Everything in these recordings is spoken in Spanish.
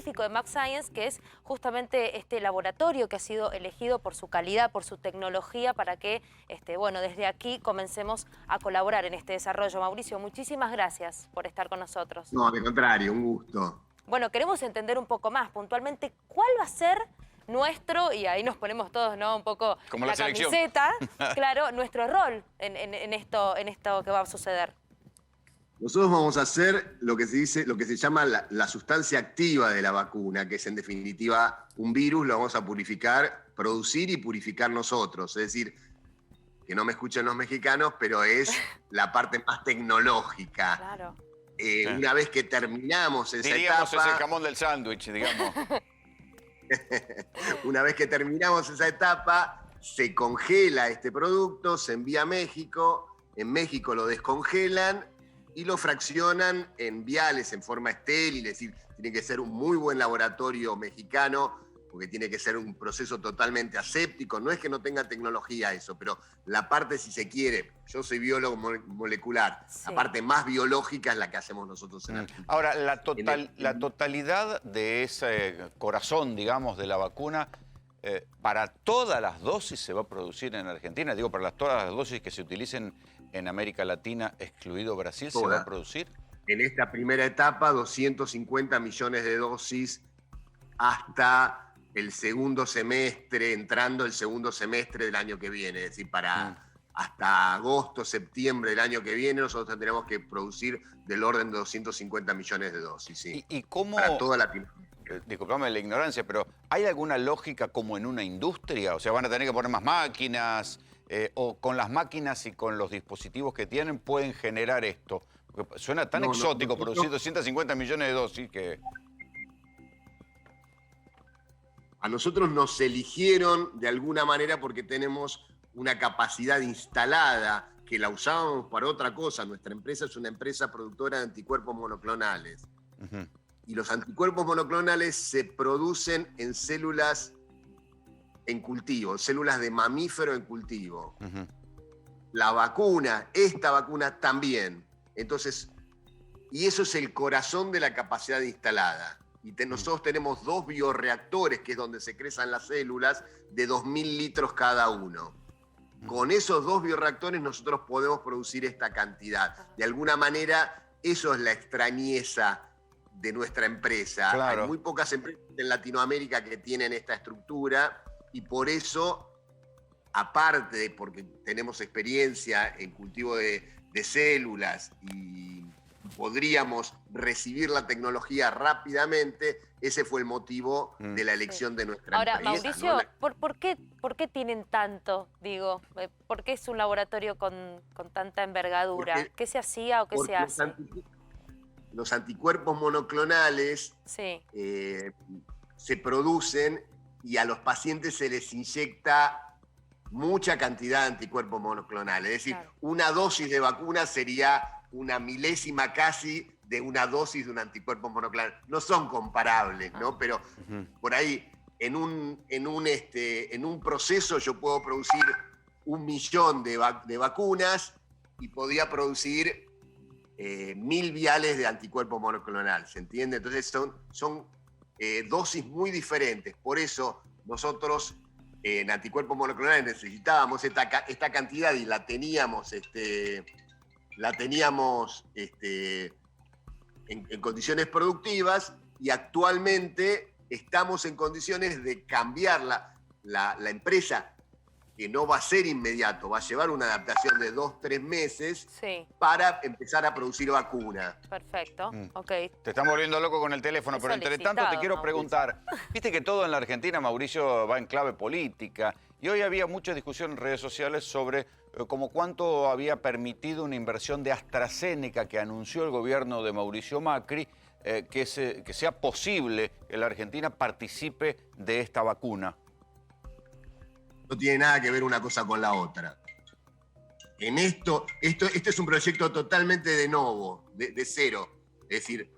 científico de MagScience, que es justamente este laboratorio que ha sido elegido por su calidad, por su tecnología, para que, bueno, desde aquí comencemos a colaborar en este desarrollo. Mauricio, muchísimas gracias por estar con nosotros. No, al contrario, un gusto. Bueno, queremos entender un poco más puntualmente cuál va a ser nuestro, y ahí nos ponemos todos, ¿no? Un poco como la selección. camiseta, claro, nuestro rol en esto que va a suceder. Nosotros vamos a hacer lo que se llama la sustancia activa de la vacuna, que es en definitiva un virus, lo vamos a purificar, producir y purificar nosotros. Es decir, que no me escuchen los mexicanos, pero es la parte más tecnológica. Claro. Sí. Una vez que terminamos esa Diríamos etapa... es el jamón del sándwich, digamos. Una vez que terminamos esa etapa, se congela este producto, se envía a México, en México lo descongelan y lo fraccionan en viales en forma estéril, es decir, tiene que ser un muy buen laboratorio mexicano, porque tiene que ser un proceso totalmente aséptico. No es que no tenga tecnología eso, pero la parte, si se quiere, yo soy biólogo molecular, sí, la parte más biológica es la que hacemos nosotros en Argentina. Ahora, la totalidad de ese corazón, digamos, de la vacuna, ¿para todas las dosis se va a producir en Argentina? Digo, para todas las dosis que se utilicen en América Latina, excluido Brasil, ¿se va a producir? En esta primera etapa, 250 millones de dosis hasta el segundo semestre, entrando el segundo semestre del año que viene. Es decir, hasta agosto, septiembre del año que viene, nosotros tendremos que producir del orden de 250 millones de dosis. Sí. ¿Y cómo...? Para toda Latinoamérica. Disculpame la ignorancia, pero ¿hay alguna lógica como en una industria? O sea, ¿van a tener que poner más máquinas? ¿O con las máquinas y con los dispositivos que tienen pueden generar esto? Porque suena tan exótico producir 250 millones de dosis que... A nosotros nos eligieron de alguna manera porque tenemos una capacidad instalada que la usábamos para otra cosa. Nuestra empresa es una empresa productora de anticuerpos monoclonales. Y los anticuerpos monoclonales se producen en células en cultivo, células de mamífero en cultivo. La vacuna, esta vacuna también. Entonces, y eso es el corazón de la capacidad instalada. Y nosotros tenemos 2 bioreactores, que es donde se crecen las células, de 2.000 litros cada uno. Con esos 2 bioreactores nosotros podemos producir esta cantidad. De alguna manera, eso es la extrañeza de nuestra empresa. Claro. Hay muy pocas empresas en Latinoamérica que tienen esta estructura y por eso, aparte de porque tenemos experiencia en cultivo de células y podríamos recibir la tecnología rápidamente, ese fue el motivo de la elección de nuestra empresa. Ahora, Mauricio, ¿no? ¿por qué tienen tanto, digo? ¿Por qué es un laboratorio con tanta envergadura? ¿Qué se hacía o qué se hace? Los anticuerpos monoclonales sí, se producen y a los pacientes se les inyecta mucha cantidad de anticuerpos monoclonales. Es decir, claro, una dosis de vacuna sería una milésima casi de una dosis de un anticuerpo monoclonal. No son comparables, ¿no? Pero por ahí, en un proceso yo puedo producir 1 millón de vacunas y podía producir 1000 viales de anticuerpo monoclonal, ¿se entiende? Entonces son dosis muy diferentes. Por eso nosotros en anticuerpos monoclonales necesitábamos esta cantidad y la teníamos en condiciones productivas, y actualmente estamos en condiciones de cambiar la empresa, que no va a ser inmediato, va a llevar una adaptación de 2-3 meses sí, para empezar a producir vacuna. Perfecto, ok. Te están volviendo loco con el teléfono, pero entre tanto te quiero preguntar, viste que todo en la Argentina, Mauricio, va en clave política, y hoy había mucha discusión en redes sociales sobre como cuánto había permitido una inversión de AstraZeneca que anunció el gobierno de Mauricio Macri, que sea posible que la Argentina participe de esta vacuna. No tiene nada que ver una cosa con la otra. Esto es un proyecto totalmente de novo, de cero. Es decir,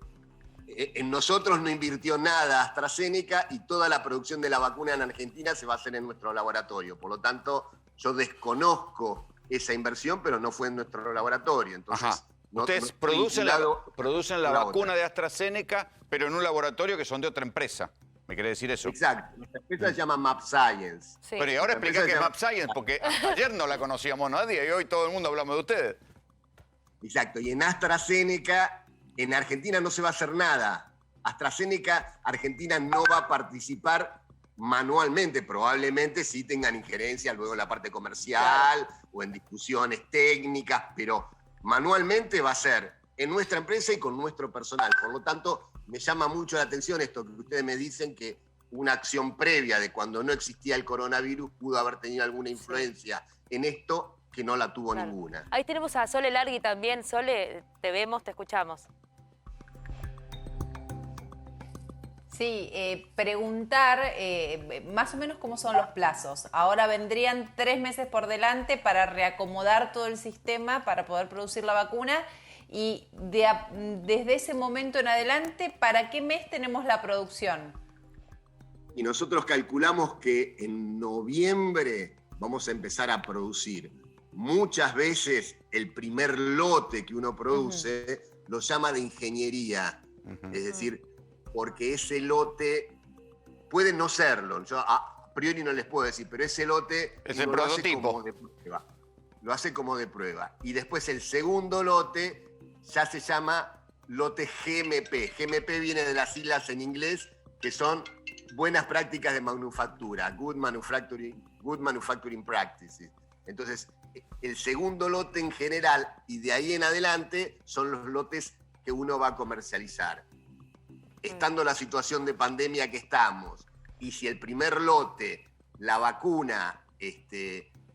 en nosotros no invirtió nada AstraZeneca y toda la producción de la vacuna en Argentina se va a hacer en nuestro laboratorio. Por lo tanto, yo desconozco esa inversión, pero no fue en nuestro laboratorio. Entonces, Ustedes estoy producen vinculado producen la con la vacuna otra. de AstraZeneca, pero en un laboratorio que son de otra empresa. ¿Me quiere decir eso? Exacto. Nuestra empresa se llama Map Science. Sí. Pero y ahora Nuestra explica empresa qué es se llama- Map Science, porque ayer no la conocíamos nadie y hoy todo el mundo hablamos de ustedes. Exacto. Y en AstraZeneca, en Argentina no se va a hacer nada. AstraZeneca, Argentina no va a participar manualmente. Probablemente sí tengan injerencia luego en la parte comercial o en discusiones técnicas, pero manualmente va a ser en nuestra empresa y con nuestro personal. Por lo tanto, me llama mucho la atención esto que ustedes me dicen, que una acción previa de cuando no existía el coronavirus pudo haber tenido alguna influencia en esto, que no la tuvo Claro. ninguna. Ahí tenemos a Sole Largui también. Sole, te vemos, te escuchamos. Sí, preguntar más o menos cómo son los plazos. Ahora vendrían 3 meses por delante para reacomodar todo el sistema para poder producir la vacuna y desde ese momento en adelante, ¿para qué mes tenemos la producción? Y nosotros calculamos que en noviembre vamos a empezar a producir. Muchas veces el primer lote que uno produce lo llama de ingeniería. Es decir, porque ese lote puede no serlo. Yo a priori no les puedo decir, pero ese lote Es el uno lo hace prototipo. como de prueba. Lo hace como de prueba. Y después el segundo lote ya se llama lote GMP. GMP viene de las siglas en inglés, que son buenas prácticas de manufactura, Good Manufacturing Practices. Entonces, el segundo lote en general y de ahí en adelante son los lotes que uno va a comercializar. Estando la situación de pandemia que estamos, y si el primer lote, la vacuna,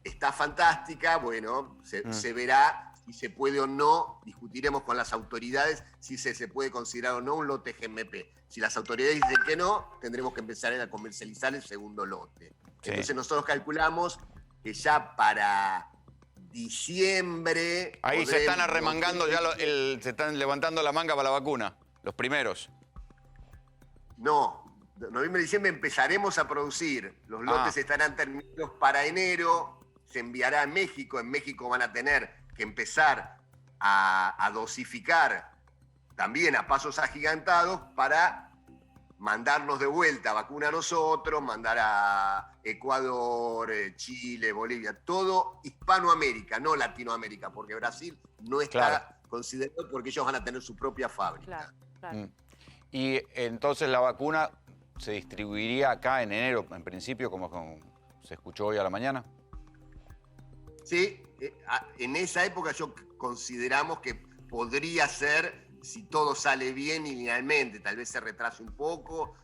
está fantástica, bueno, se verá si se puede o no, discutiremos con las autoridades si se puede considerar o no un lote GMP. Si las autoridades dicen que no, tendremos que empezar a comercializar el segundo lote. Sí. Entonces nosotros calculamos que ya para diciembre... Ahí se están podremos- arremangando, ya se están levantando la manga para la vacuna, los primeros. No, noviembre, diciembre empezaremos a producir. Los lotes estarán terminados para enero, se enviará a México. En México van a tener que empezar a dosificar también a pasos agigantados para mandarnos de vuelta vacuna a nosotros, mandar a Ecuador, Chile, Bolivia, todo Hispanoamérica, no Latinoamérica, porque Brasil no está considerado porque ellos van a tener su propia fábrica. Claro. Y entonces la vacuna se distribuiría acá en enero, en principio, como se escuchó hoy a la mañana. Sí, en esa época consideramos que podría ser, si todo sale bien linealmente, tal vez se retrase un poco,